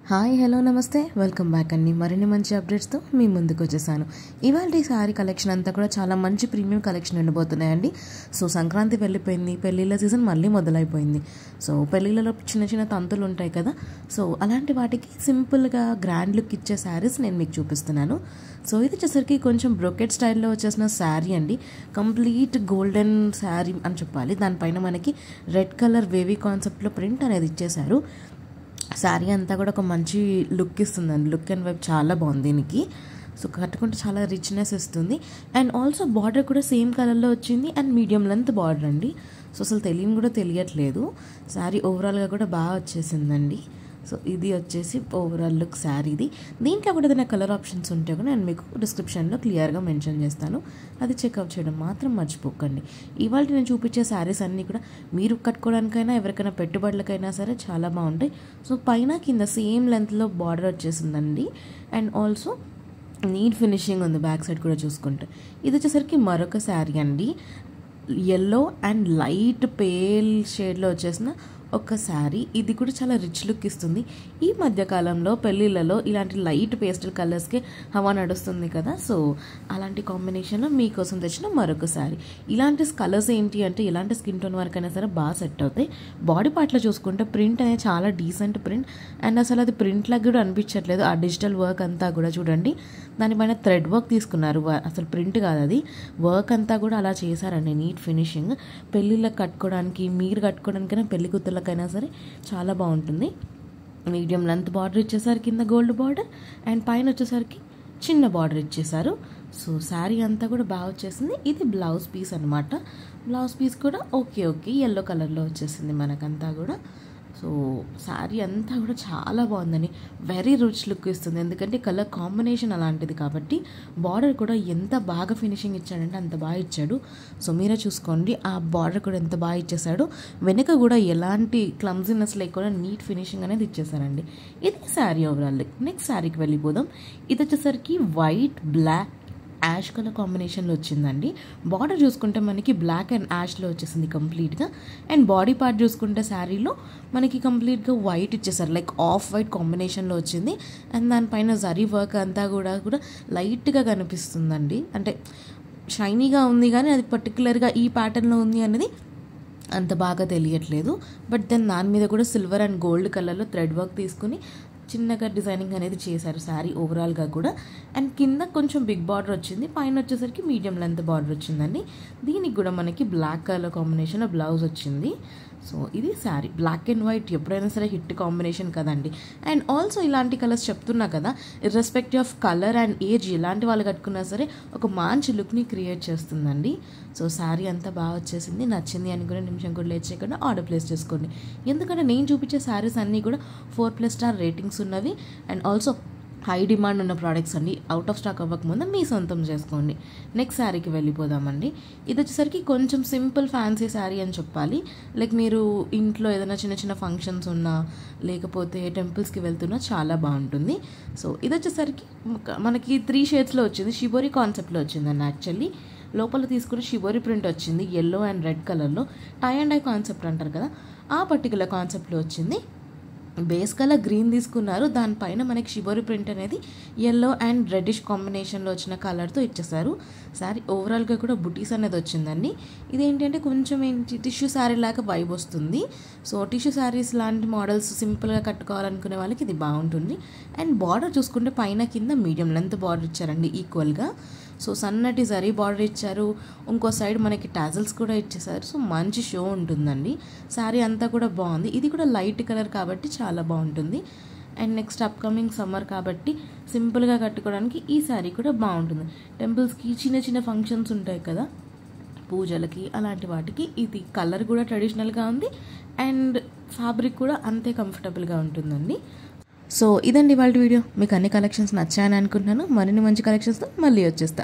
Hi hello నమస్తే welcome back అండి. మరిన్ని మంచి అప్డేట్స్తో మీ ముందుకు వచ్చేసాను. ఇవాళ ఈ శారీ కలెక్షన్ అంతా కూడా చాలా మంచి ప్రీమియం కలెక్షన్ ఉండబోతున్నాయండి. సో సంక్రాంతి వెళ్ళిపోయింది, పెళ్ళిళ్ళ సీజన్ మళ్ళీ మొదలైపోయింది. సో పెళ్ళిళ్ళలో చిన్న చిన్న తంతులు ఉంటాయి కదా, సో అలాంటి వాటికి సింపుల్గా గ్రాండ్ లుక్ ఇచ్చే శారీస్ నేను మీకు చూపిస్తున్నాను. సో ఇది వచ్చేసరికి కొంచెం బ్రొకెట్ స్టైల్లో వచ్చేసిన శారీ అండి. కంప్లీట్ గోల్డెన్ శారీ అని చెప్పాలి. దానిపైన మనకి రెడ్ కలర్ వేవీ కాన్సెప్ట్లో ప్రింట్ అనేది ఇచ్చేశారు. శారీ అంతా కూడా ఒక మంచి లుక్ ఇస్తుందండి. లుక్ అండ్ వైపు చాలా బాగుంది దీనికి. సో కట్టుకుంటే చాలా రిచ్నెస్ ఇస్తుంది. అండ్ ఆల్సో బార్డర్ కూడా సేమ్ కలర్లో వచ్చింది అండ్ మీడియం లెంత్ బార్డర్ అండి. సో అసలు తెలియని కూడా తెలియట్లేదు. శారీ ఓవరాల్గా కూడా బాగా వచ్చేసిందండి. సో ఇది వచ్చేసి ఓవరాల్ లుక్ శారీది. దీంట్లో కూడా ఏదైనా కలర్ ఆప్షన్స్ ఉంటే కూడా నేను మీకు డిస్క్రిప్షన్లో క్లియర్గా మెన్షన్ చేస్తాను. అది చెక్అవుట్ చేయడం మాత్రం మర్చిపోకండి. ఇవాళ నేను చూపించే శారీస్ అన్నీ కూడా మీరు కట్టుకోవడానికైనా ఎవరికైనా పెట్టుబడులకైనా సరే చాలా బాగుంటాయి. సో పైన కింద సేమ్ లెంత్లో బార్డర్ వచ్చేసిందండి. అండ్ ఆల్సో నీట్ ఫినిషింగ్ ఉంది బ్యాక్ సైడ్ కూడా చూసుకుంటే. ఇది వచ్చేసరికి మరొక శారీ అండి. ఎల్లో అండ్ లైట్ పేల్ షేడ్లో వచ్చేసిన ఒక శారీ. ఇది కూడా చాలా రిచ్ లుక్ ఇస్తుంది. ఈ మధ్యకాలంలో పెళ్ళిళ్ళలో ఇలాంటి లైట్ పేస్టల్ కలర్స్కి హవా నడుస్తుంది కదా, సో అలాంటి కాంబినేషన్లో మీకోసం తెచ్చిన మరొక శారీ. ఇలాంటి కలర్స్ ఏంటి అంటే ఇలాంటి స్కిన్ టోన్ వరకైనా సరే బాగా సెట్ అవుతాయి. బాడీ పార్ట్లో చూసుకుంటే ప్రింట్ అనేది చాలా డీసెంట్ ప్రింట్ అండ్ అసలు అది ప్రింట్ లాగా కూడా అనిపించట్లేదు. ఆ డిజిటల్ వర్క్ అంతా కూడా చూడండి, దానిపైన థ్రెడ్ వర్క్ తీసుకున్నారు. అసలు ప్రింట్ కాదు, అది వర్క్ అంతా కూడా అలా చేశారండి. Neat finishing. పెళ్ళిళ్ళకి కట్టుకోవడానికి, మీరు కట్టుకోవడానికైనా పెళ్లి కూతుర్లకైనా సరే చాలా బాగుంటుంది. మీడియం లెంత్ బార్డర్ ఇచ్చేసారు, కింద గోల్డ్ బార్డర్ అండ్ పైన వచ్చేసరికి చిన్న బార్డర్ ఇచ్చేసారు. సో శారీ అంతా కూడా బాగా వచ్చేసింది. ఇది బ్లౌజ్ పీస్ అనమాట. బ్లౌజ్ పీస్ కూడా ఓకే ఎల్లో కలర్లో వచ్చేసింది మనకంతా కూడా. సో శారీ అంతా కూడా చాలా బాగుందని, వెరీ రిచ్ లుక్ ఇస్తుంది. ఎందుకంటే కలర్ కాంబినేషన్ అలాంటిది కాబట్టి. బార్డర్ కూడా ఎంత బాగా ఫినిషింగ్ ఇచ్చాడంటే అంత బాగా ఇచ్చాడు. సో మీరే చూసుకోండి, ఆ బార్డర్ కూడా ఎంత బాగా ఇచ్చేసాడు. వెనుక కూడా ఎలాంటి క్లమ్జినెస్ లేకుండా నీట్ ఫినిషింగ్ అనేది ఇచ్చేసారండి. ఇది శారీ ఓవరాల్ లుక్. నెక్స్ట్ శారీకి వెళ్ళిపోదాం. ఇది వచ్చేసరికి వైట్, బ్లాక్, యాష్ కలర్ కాంబినేషన్లో వచ్చిందండి. బార్డర్ చూసుకుంటే మనకి బ్లాక్ అండ్ యాష్లో వచ్చేసింది కంప్లీట్గా. అండ్ బాడీ పార్ట్ చూసుకుంటే శారీలో మనకి కంప్లీట్గా వైట్ ఇచ్చేసారు, లైక్ ఆఫ్ వైట్ కాంబినేషన్లో వచ్చింది. అండ్ దానిపైన జరీ వర్క్ అంతా కూడా లైట్గా కనిపిస్తుందండి. అంటే షైనీగా ఉంది కానీ అది పర్టికులర్గా ఈ ప్యాటర్న్లో ఉంది అనేది అంత బాగా తెలియట్లేదు. బట్ దెన్ దాని మీద కూడా సిల్వర్ అండ్ గోల్డ్ కలర్లో థ్రెడ్ వర్క్ తీసుకుని చిన్నగా డిజైనింగ్ అనేది చేశారు శారీ ఓవరాల్గా కూడా. అండ్ కింద కొంచెం బిగ్ బార్డర్ వచ్చింది, పైన వచ్చేసరికి మీడియం లెంత్ బార్డర్ వచ్చిందండి. దీనికి కూడా మనకి బ్లాక్ కలర్ కాంబినేషన్లో బ్లౌజ్ వచ్చింది. సో ఇది శారీ. బ్లాక్ అండ్ వైట్ ఎప్పుడైనా సరే హిట్ కాంబినేషన్ కదండి. అండ్ ఆల్సో ఇలాంటి కలర్స్ చెప్తున్నా కదా, irrespective of colour and age ఎలాంటి వాళ్ళు కట్టుకున్నా సరే ఒక మంచి లుక్ని క్రియేట్ చేస్తుందండి. సో శారీ అంతా బాగా వచ్చేసింది. నచ్చింది అనుకునే నిమిషం కూడా లేట్ చేయకుండా ఆర్డర్ ప్లేస్ చేసుకోండి. ఎందుకంటే నేను చూపించే శారీస్ అన్నీ కూడా 4+ స్టార్ రేటింగ్స్ ఉన్నవి అండ్ ఆల్సో హై డిమాండ్ ఉన్న ప్రోడక్ట్స్ అండి. అవుట్ ఆఫ్ స్టాక్ అవ్వకముందు మీ సొంతం చేసుకోండి. నెక్స్ట్ శారీకి వెళ్ళిపోదామండి. ఇది వచ్చేసరికి కొంచెం సింపుల్ ఫ్యాన్సీ శారీ అని చెప్పాలి. లైక్ మీరు ఇంట్లో ఏదైనా చిన్న చిన్న ఫంక్షన్స్ ఉన్నా లేకపోతే టెంపుల్స్కి వెళ్తున్నా చాలా బాగుంటుంది. సో ఇది వచ్చేసరికి మనకి 3 షేడ్స్లో వచ్చింది. షిబోరి కాన్సెప్ట్లో వచ్చిందండి. యాక్చువల్లీ లోపల తీసుకుని షిబోరి ప్రింట్ వచ్చింది ఎల్లో అండ్ రెడ్ కలర్లో. టై అండ్ డై కాన్సెప్ట్ అంటారు కదా, ఆ పర్టికులర్ కాన్సెప్ట్లో వచ్చింది. బేస్ కలర్ గ్రీన్ తీసుకున్నారు, దానిపైన మనకి షిబోరి ప్రింట్ అనేది ఎల్లో అండ్ రెడ్డిష్ కాంబినేషన్లో వచ్చిన కలర్తో ఇచ్చేసారు. శారీ ఓవరాల్గా కూడా బుటీస్ అనేది వచ్చిందండి. ఇదేంటంటే కొంచెం టిష్యూ శారీ లాగా వైబ్ వస్తుంది. సో టిష్యూ శారీస్ లాంటి మోడల్స్ సింపుల్గా కట్టుకోవాలనుకునే వాళ్ళకి ఇది బాగుంటుంది. అండ్ బార్డర్ చూసుకుంటే పైన కింద మీడియం లెంత్ బార్డర్ ఇచ్చారండి ఈక్వల్గా. సో సన్నటి జరీ బార్డర్ ఇచ్చారు, ఇంకో సైడ్ మనకి టాజల్స్ కూడా ఇచ్చేసారు. సో మంచి షో ఉంటుందండి. శారీ అంతా కూడా బాగుంది. ఇది కూడా లైట్ కలర్ కాబట్టి చాలా బాగుంటుంది. అండ్ నెక్స్ట్ అప్కమింగ్ సమ్మర్ కాబట్టి సింపుల్గా కట్టుకోవడానికి ఈ శారీ కూడా బాగుంటుంది. టెంపుల్స్కి చిన్న చిన్న ఫంక్షన్స్ ఉంటాయి కదా, పూజలకి, అలాంటి వాటికి ఇది కలర్ కూడా ట్రెడిషనల్గా ఉంది అండ్ ఫ్యాబ్రిక్ కూడా అంతే కంఫర్టబుల్గా ఉంటుందండి. సో ఇదండి ఇవాళ వీడియో. మీకు అన్ని కలెక్షన్స్ నచ్చాయని అనుకుంటున్నాను. మరిన్ని మంచి కలెక్షన్స్తో మళ్ళీ వచ్చేస్తా.